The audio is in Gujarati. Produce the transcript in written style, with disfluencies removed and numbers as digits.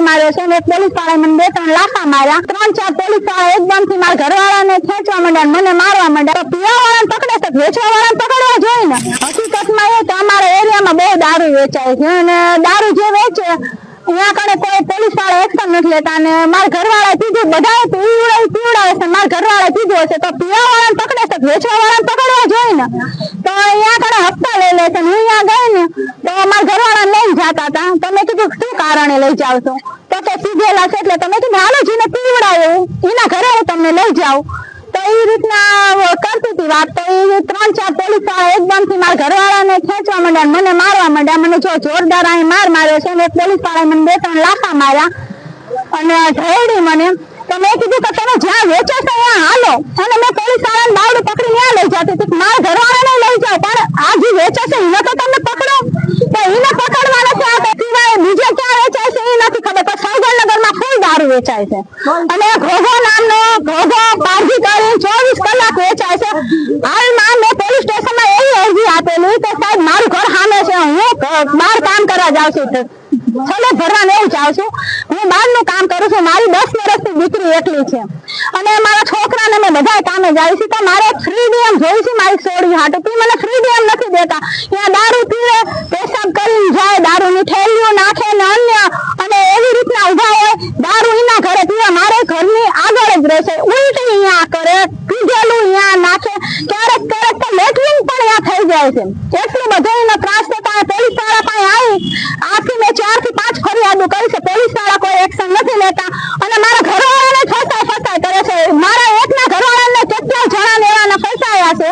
માર્યો છે અને એક પોલીસ વાળાએ મને 2-3 લાફા માર્યા। 3-4 પોલીસ વાળા એકદમથી મારા ઘરવાળાને ખેંચવા માંડ્યા, મને મારવા માંડ્યા। તો પીવાવાળાને પકડે છે, વેચવાવાળાને પકડવા જોઈએ ને। હકીકતમાં એ કે અમારા એરિયામાં બહુ દારૂ વેચાય છે અને દારૂ જે વેચે ત્યાં કણે કોઈ પોલીસ વાળા એક્શન નથી લેતા અને મારા ઘરવાળાએ પીધું, બધાએ પીવડાવે છે, મારા ઘરવાળાએ પીધું હશે તો પીવાવાળાને પકડે છે, વેચવાવાળાને પકડવા જોઈએ ને। તો અહીંયા કણે હપ્તા લઈ લે છે। હું અહીંયા ગઈ ને તો મારા ઘરવાળાને લઈને જતા હતા, તમે કીધું શું કારણે લઈ જાવ છો? તો કે પીધેલા છે એટલે તમે કીધું હાલો જેને પીવડાવ્યું એના ઘરે હું તમને લઈ જાઉં। તો એ રીતના કરતી હતી વાત। તો એ 3-4 પોલીસ વાળા એકદમથી મારા ઘરવાળાને ખેંચવા માંડ્યા, મને મારવા માંડ્યા। મને જો જોરદાર અહીં માર્યો છે અને એક પોલીસ વાળાએ મને 2-3 લાફા માર્યા અને ઢળ્યું મને। તો મેં કીધું કે તમે જ્યાં વેચો છો ત્યાં હાલો, અને મેં પોલીસ વાળાને બાવડું પકડી ત્યાં લઈ જતી હતી, મારા ઘરવાળાને લઈ જાઓ, પણ આ જે વેચે છે એને તો તમે પકડો। તો એને પકડવા નથી, આ તો સિવાય બીજે ક્યાં વેચાય છે એ નથી ખબર, પણ સૌગલનગરમાં ફૂલ દારૂ વેચાય છે અને ઘોઘો નામનો ઘોઘો પારજી કરી 24 કલાક વેચાય છે। હાલમાં મેં પોલીસ સ્ટેશનમાં એવી અરજી આપેલી કે સાહેબ મારું ઘર સામે છે, હું બહાર કામ કરવા જાઉં છું, છલે ભરવાને એવું જાઉં છું, હું બહારનું કામ કરું છું, મારી 10 વર્ષની દીકરી એકલી છે અને મારા છોકરાને મેં બધા કામે જાય છે, તો મારે ફ્રીડમ જોઈ છે મારી સોડી હાટું, તું મને ફ્રીડમ નથી દેતા। ત્યાં દારૂ પીવે, પેશાબ કરીને જાય, દારૂની થેલીઓ નાખે ને અન્ય, અને એવી રીતના ઉભા હોય, દારૂ એના ઘરે પીવે, મારે ઘરની આગળ જ રહેશે, ઉલટી અહીંયા કરે, પીધેલું અહીંયા નાખે, ક્યારેક તો લેટરિન પણ અહીંયા થઈ જાય છે। એટલું બધું એનો ત્રાસ થતા પોલીસ વાળા પાસે આવી, આથી મેં 4 થી 5 ફરિયાદો કરી છે, પોલીસ વાળા કોઈ એક્શન નથી લેતા અને મારા ઘરવાળાને ફસાય કરે છે। મારા એકના ઘરવાળાને કેટલા જણાને એવાના ફસાયા છે।